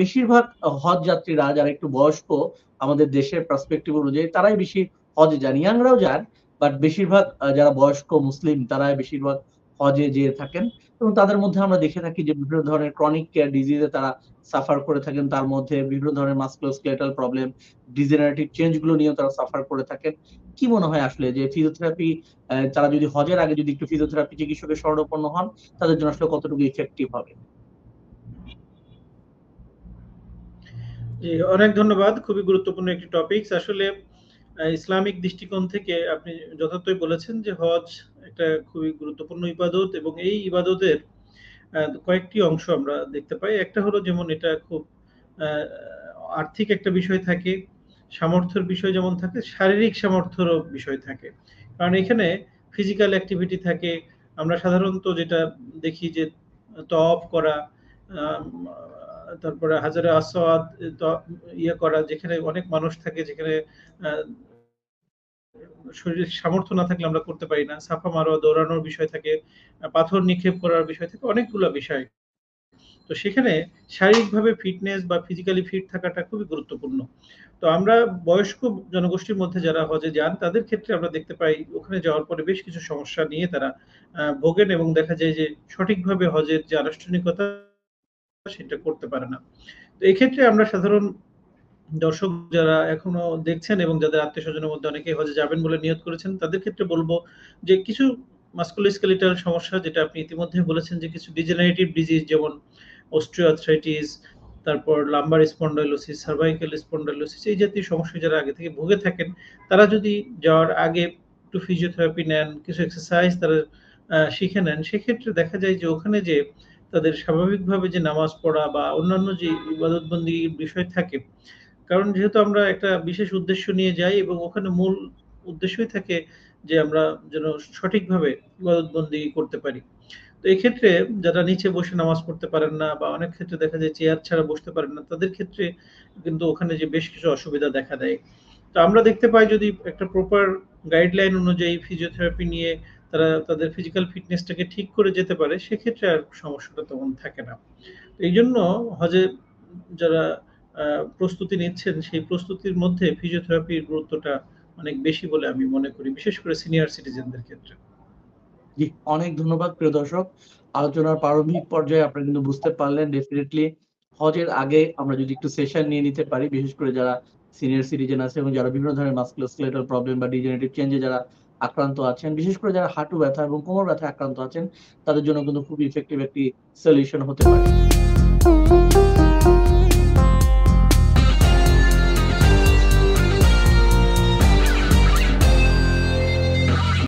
বেশিরভাগ হজ যাত্রীরা যারা একটু বয়স্ক আমাদের দেশের পার্সপেক্টিভ অনুযায়ী তারাই বেশি হজে যান। ইয়াংরাও যান, বাট বেশিরভাগ যারা বয়স্ক মুসলিম তারাই বেশিরভাগ হজে যেয়ে থাকেন। এবং তাদের মধ্যে আমরা দেখে থাকি যে বিভিন্ন ধরনের ক্রনিক কেয়ার ডিজিজ এ তারা সাফার করে থাকেন। তার মধ্যে বিভিন্ন ধরনের মাসকুলোস্কেলেটাল প্রবলেম, ডিজেনারেটিভ চেঞ্জ গুলো নিয়েও তারা সাফার করে থাকেন। কি মনে হয় আসলে যে ফিজিওথেরাপি তারা যদি হজের আগে যদি একটু ফিজিওথেরাপি চিকিৎসকের শরণাপন্ন হন, তাদের জন্য আসলে কতটুকু ইফেক্টিভ হবে? জি, অনেক ধন্যবাদ। খুবই গুরুত্বপূর্ণ একটি টপিকস। আসলে ইসলামিক দৃষ্টিকোণ থেকে আপনি যথার্থই বলেছেন যে হজ একটা খুবই গুরুত্বপূর্ণ ইবাদত এবং এই ইবাদতের কয়েকটি অংশ আমরা দেখতে পাই। একটা হলো যেমন এটা খুব আর্থিক একটা বিষয় থাকে, সামর্থ্যের বিষয় যেমন থাকে, শারীরিক সামর্থ্যেরও বিষয় থাকে। কারণ এখানে ফিজিক্যাল অ্যাক্টিভিটি থাকে। আমরা সাধারণত যেটা দেখি যে তওয়াফ করা, আম তারপরে হাজারে আসওয়াদ ইয়ে করা, যেখানে অনেক মানুষ থাকে, যেখানে আ শরীরের সামর্থ্য না থাকলে আমরা করতে পারি না। সাফা মারোয়া, দৌড়ানোর বিষয় থাকে, পাথর নিক্ষেপ করার বিষয় থাকে, অনেকগুলা বিষয়। তো সেখানে শারীরিকভাবে ফিটনেস বা ফিজিক্যালি ফিট থাকাটা খুবই গুরুত্বপূর্ণ। তো আমরা বয়স্ক জনগোষ্ঠীর মধ্যে যারা হজে যান তাদের ক্ষেত্রে আমরা দেখতে পাই ওখানে যাওয়ার পরে বেশ কিছু সমস্যা নিয়ে তারা ভোগেন এবং দেখা যায় যে সঠিকভাবে হজের যে আনুষ্ঠানিকতা সেটা করতে পারে না। তো এক্ষেত্রে আমরা সাধারণ দর্শক যারা এখনো দেখছেন এবং যাদের আত্মীয়স্বজনের মধ্যে অনেকেই হজে যাবেন বলে নিয়ত করেছেন, তাদের ক্ষেত্রে বলব যে কিছু মাস্কুলোস্কেলেটাল সমস্যা, যেটা আপনি ইতিমধ্যেই বলেছেন, যে কিছু ডিজেনারেটিভ ডিজিজ যেমন অস্টিওআর্থ্রাইটিস, তারপর লাম্বার স্পন্ডাইলোসিস, সার্ভাইকাল স্পন্ডাইলোসিস, এই জাতীয় সমস্যায় যারা আগে থেকে ভুগে থাকেন, তারা যদি যাওয়ার আগে একটু ফিজিওথেরাপি নেন, কিছু এক্সারসাইজ তারা শিখে নেন, সেক্ষেত্রে দেখা যায় যে ওখানে যে তাদের স্বাভাবিকভাবে যে নামাজ পড়া বা অন্যান্য যে ইবাদতবন্দির বিষয় থাকে, কারণ যেহেতু আমরা একটা বিশেষ উদ্দেশ্য নিয়ে যাই এবং ওখানে মূল উদ্দেশ্যই থাকে যে আমরা যেন সঠিকভাবে ইবাদতবন্দি করতে পারি। তো এক্ষেত্রে যারা নিচে বসে নামাজ পড়তে পারেন না বা অনেক ক্ষেত্রে দেখা যায় চেয়ার ছাড়া বসতে পারেন না, তাদের ক্ষেত্রে কিন্তু ওখানে যে বেশ কিছু অসুবিধা দেখা দেয়। তো আমরা দেখতে পাই যদি একটা প্রপার গাইডলাইন অনুযায়ী ফিজিওথেরাপি নিয়ে তারা তাদের ফিজিক্যাল ফিটনেসটাকে ঠিক করে যেতে পারে, সেক্ষেত্রে আর সমস্যাটা তেমন থাকে না। তো এইজন্য হজে যারা প্রস্তুতি নিচ্ছেন, সেই প্রস্তুতির মধ্যে ফিজিওথেরাপির গুরুত্বটা অনেক বেশি বলে আমি মনে করি, বিশেষ করে সিনিয়র সিটিজেনদের ক্ষেত্রে। জি, অনেক ধন্যবাদ প্রিয় দর্শক। আলোচনার প্রারম্ভিক পর্যায়ে আপনারা কিন্তু বুঝতে পারলেন ডেফিনিটলি হজের আগে আমরা যদি একটু সেশন নিয়ে নিতে পারি, বিশেষ করে যারা সিনিয়র সিটিজেন আছে এবং যারা বিভিন্ন ধরনের মাসকুলোস্কেলেটাল প্রবলেম বা ডিজেনারেটিভ চেঞ্জ এ যারা আক্রান্ত আছেন, বিশেষ করে যারা হাঁটু ব্যথা এবং কোমর ব্যথায় আক্রান্ত আছেন, তাদের জন্য কিন্তু খুব ইফেক্টিভ একটি সলিউশন হতে পারে।